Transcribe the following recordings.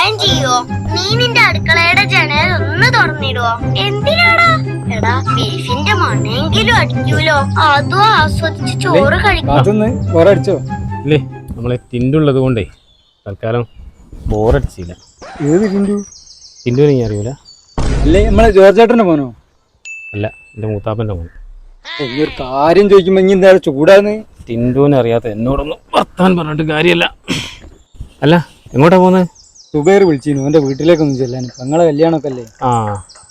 സഹായം ചെയ്യോ? നീ നിന്റെ അടുക്കളയുടെ ജനൽ ഒന്ന് തുറന്നിടുവോ? എന്തിനാടാ? എടാ ബീഫിന്റെ മണെങ്കിലും അടിക്കൂലോ, അതും ആസ്വദിച്ച് ചോറ് കഴിക്കും. ഇല്ലേ നമ്മളെ ടിൻഡുള്ളത് കൊണ്ടേ തൽക്കാലം ബോറടിച്ചില്ല. ഏത് ടിൻഡു? ടിൻഡുവിനെ ഞാൻ അറിയൂല. അല്ലേ നമ്മളെ ജോർജ് ചേട്ടന്റെ മോനോ? അല്ല, എന്റെ മൂത്താപ്പന്റെ മോൻ. ഈ ഒരു കാര്യം ചോദിക്കുമ്പോ ഇനി എന്താ ചൂടാന്ന്? ടിൻഡുവിനെ അറിയാത്ത എന്നോടൊന്നും വർത്താൻ പറഞ്ഞിട്ട് കാര്യമല്ല. അല്ല, എങ്ങോട്ടാ പോകുന്നത്? സുബൈർ വിളിച്ചിരുന്നു എന്റെ വീട്ടിലേക്കൊന്നും ചെല്ലാൻ. പെങ്ങളെ കല്യാണമൊക്കെ അല്ലേ? ആ,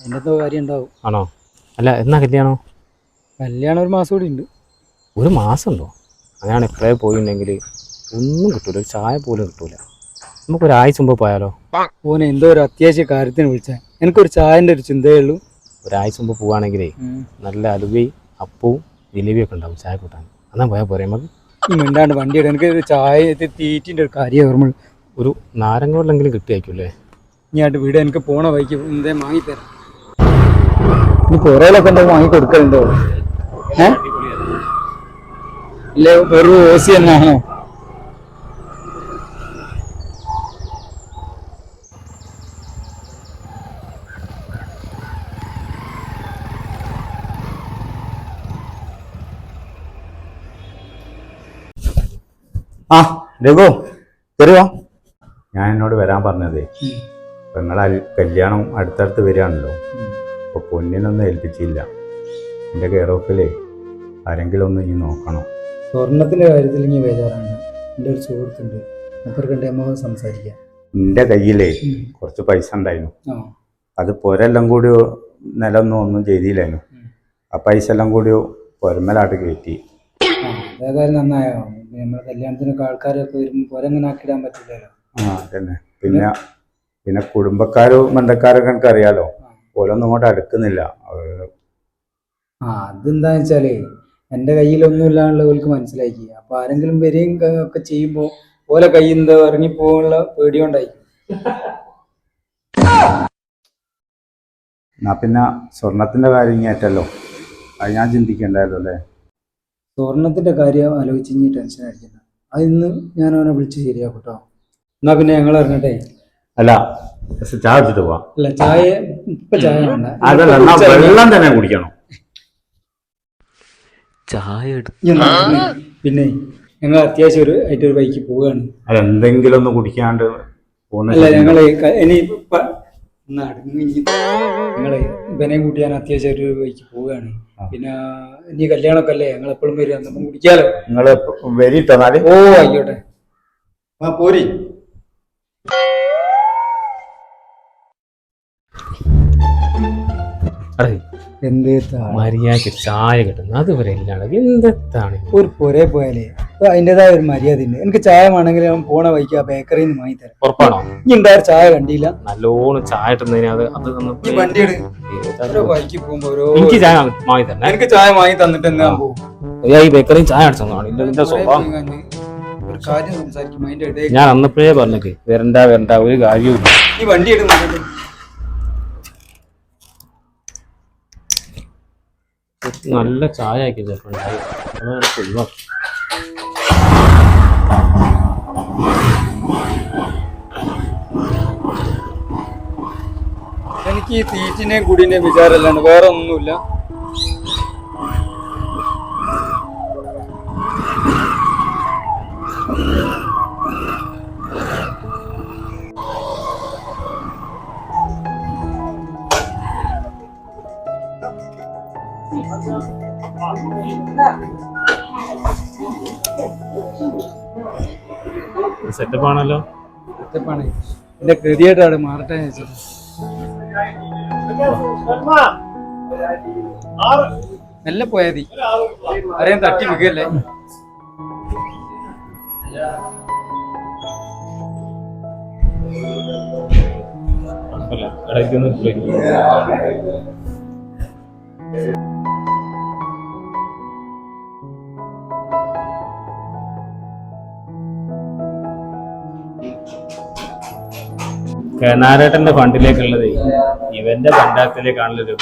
എൻ്റെ എന്തോ കാര്യം ഉണ്ടാവും. ആണോ? അല്ല, എന്നാ കല്യാണോ? കല്യാണം ഒരു മാസം കൂടി ഉണ്ട്. ഒരു മാസം ഉണ്ടോ? അങ്ങനെയാണ് എപ്പോഴേ പോയിട്ടുണ്ടെങ്കിൽ ഒന്നും കിട്ടൂല, ഒരു ചായ പോലും കിട്ടൂല. നമുക്കൊരാഴ്ച മുമ്പ് പോയാലോ? ഓനെ എന്തോ ഒരു അത്യാവശ്യ കാര്യത്തിന് വിളിച്ചാൽ എനിക്കൊരു ചായൻ്റെ ഒരു ചിന്തയേ ഉള്ളൂ. ഒരാഴ്ച മുമ്പ് പോവുകയാണെങ്കിലേ നല്ല അലുവയും അപ്പവും ജിലേബിയും ഒക്കെ ഉണ്ടാവും ചായ കൂട്ടാൻ. എന്നാ പോയാൽ പോരെ നമുക്ക്? മിണ്ടാണ്ട് വണ്ടിയുടെ എനിക്ക് ഒരു ചായ തീറ്റിൻ്റെ ഒരു കാര്യം ഓർമ്മ. ഒരു നാരങ്ങ വെള്ളമെങ്കിലും കിട്ടിയായിരിക്കുമല്ലേ? ഞാട്ട് വീട് എനിക്ക് പോണ വഴിക്ക് എന്തേ വാങ്ങിത്തരാം. ഇനി കുറേലൊക്കെ എന്താ വാങ്ങി കൊടുക്കലുണ്ടോ? അല്ലേ വെറും ഓസി തന്നെയാണോ? ആ രഘു തരുവാ. ഞാൻ എന്നോട് വരാൻ പറഞ്ഞതേ, നിങ്ങളെ കല്യാണം അടുത്തടുത്ത് വരികയാണല്ലോ. അപ്പോൾ പൊന്നിനൊന്നും ഏൽപ്പിച്ചില്ല. എൻ്റെ കെയർ ഓഫിലേ ആരെങ്കിലും ഒന്ന് ഇനി നോക്കണം. സ്വർണത്തിന്റെ കാര്യത്തിൽ ഇനി ബേജാറാണ്. എൻ്റെ ഒരു സുഹൃത്തുണ്ട്, അപ്പുറത്തെ അമ്മ സംസാരിക്കാം. എൻ്റെ കയ്യിലേ കുറച്ച് പൈസ ഉണ്ടായിരുന്നു. അത് പുരെല്ലാം കൂടി നിലൊന്നും ഒന്നും ചെയ്തില്ലായിരുന്നു. ആ പൈസ എല്ലാം കൂടി പുരമേലാട്ട് കയറ്റി. അതേതായാലും നന്നായോ? നമ്മുടെ കല്യാണത്തിനൊക്കെ ആൾക്കാരൊക്കെ വരുമ്പോൾ പുരങ്ങനെ ആക്കിടാൻ പറ്റില്ലല്ലോ. ആ അതന്നെ. പിന്നെ കുടുംബക്കാരും ബന്ധക്കാരൊക്കെ എനിക്ക് അറിയാലോ, ഓരോന്നും അങ്ങോട്ട് അടുക്കുന്നില്ല. അതെന്താന്ന് വെച്ചാലേ എൻ്റെ കയ്യിലൊന്നും ഇല്ലാന്നുള്ളവർക്ക് മനസ്സിലാക്കി. അപ്പൊ ആരെങ്കിലും വരികയും ഒക്കെ ചെയ്യുമ്പോൾ ഓലെ കയ്യിൽ നിന്ന് ഇറങ്ങിപ്പോകാനുള്ള പേടി കൊണ്ടായി. എന്നാ പിന്നെ സ്വർണത്തിന്റെ കാര്യം ഇങ്ങേറ്റല്ലോ, അത് ഞാൻ ചിന്തിക്കണ്ടായല്ലോ അല്ലേ? സ്വർണത്തിന്റെ കാര്യം ആലോചിച്ച് ഇനി ടെൻഷൻ അടിക്കുന്നത്. അത് ഇന്ന് ഞാൻ അവനെ വിളിച്ച് ശരിയാക്കും കേട്ടോ. എന്നാ പിന്നെ ഞങ്ങൾ ഇറങ്ങട്ടെ. അല്ല, ചായ കുടിച്ചിട്ട് പോവാം. അല്ല, ചായ ഇപ്പൊ ചായ വേണ്ട, അതല്ല വെള്ളം തന്നെ കുടിക്കണം. ചായ പിന്നെ ഞങ്ങൾ അത്യാവശ്യം ആയിട്ടൊരു ബൈക്ക് പോവുകയാണ്. അതെന്തെങ്കിലും ഒന്ന് കുടിക്കാണ്ട് അല്ല, ഞങ്ങള് ഇനി ഞങ്ങളെ ഇവനെയും കൂട്ടി ഞാൻ അത്യാവശ്യം ഒരു ബൈക്ക് പോവുകയാണ്. പിന്നെ ഇനി കല്യാണമൊക്കെ അല്ലേ, ഞങ്ങൾ എപ്പോഴും വരിക, നമുക്ക് കുടിക്കാലോ. നിങ്ങള് വരിട്ടാല്? ഓ ആയിക്കോട്ടെ, ആ പോരി. മര്യാദക്ക് ചായ കിട്ടുന്നു അതുവരെ ഇല്ലാതെ എന്താണ്? ഒരു പുരേ പോയാലേ അതിൻ്റെതായ ഒരു മര്യാദ ഉണ്ട്. എനിക്ക് ചായ വേണമെങ്കിൽ ഞാൻ പോണ വഴിക്ക് ആ ബേക്കറിയിൽ നിന്ന് വാങ്ങിത്തരാം. ഉറപ്പാണോ? ഇനി എന്തായാലും ചായ കണ്ടില്ല. നല്ലോണം ചായ ഇട്ടുന്നതിന് ഈ വണ്ടിയുടെ ഓരോ വഴിക്ക് പോകുമ്പോ എനിക്ക് ചായ വാങ്ങി തന്നെ. എനിക്ക് ചായ വാങ്ങി തന്നിട്ട് എന്നാ പോകും? ഈ ബേക്കറിയും ചായ അടിച്ചതാണ് ഇതിന്റെ സ്വഭാവം. ഒരു കാര്യം സംസാരിക്കും അതിന്റെ ഇടയിൽ. ഞാൻ അന്നപ്പോഴേ പറഞ്ഞേക്ക് വരണ്ട ഒരു കാര്യവും. ഈ വണ്ടി എടുക്കുന്നത് നല്ല ചായ ആക്കി ചിലപ്പോൾ ഒഴിവാക്കി. എനിക്ക് ഈ തീറ്റിനെയും കുടിന്റെയും വിചാരമല്ലാണ്ട് വേറെ ഒന്നുമില്ല. സെറ്റപ്പാണല്ലോ. സെറ്റപ്പാണ്. എന്റെ ഗതിയായിട്ടാണ് മാറട്ടെ. നല്ല പോയാതി ആരെയും തട്ടി വിൽക്കല്ലേ. നാരായട്ടന്റെ ഫണ്ടിലേക്കുള്ളത് ഇവന്റെ പണ്ടാക്കത്തിലേക്കാണല്ലോ.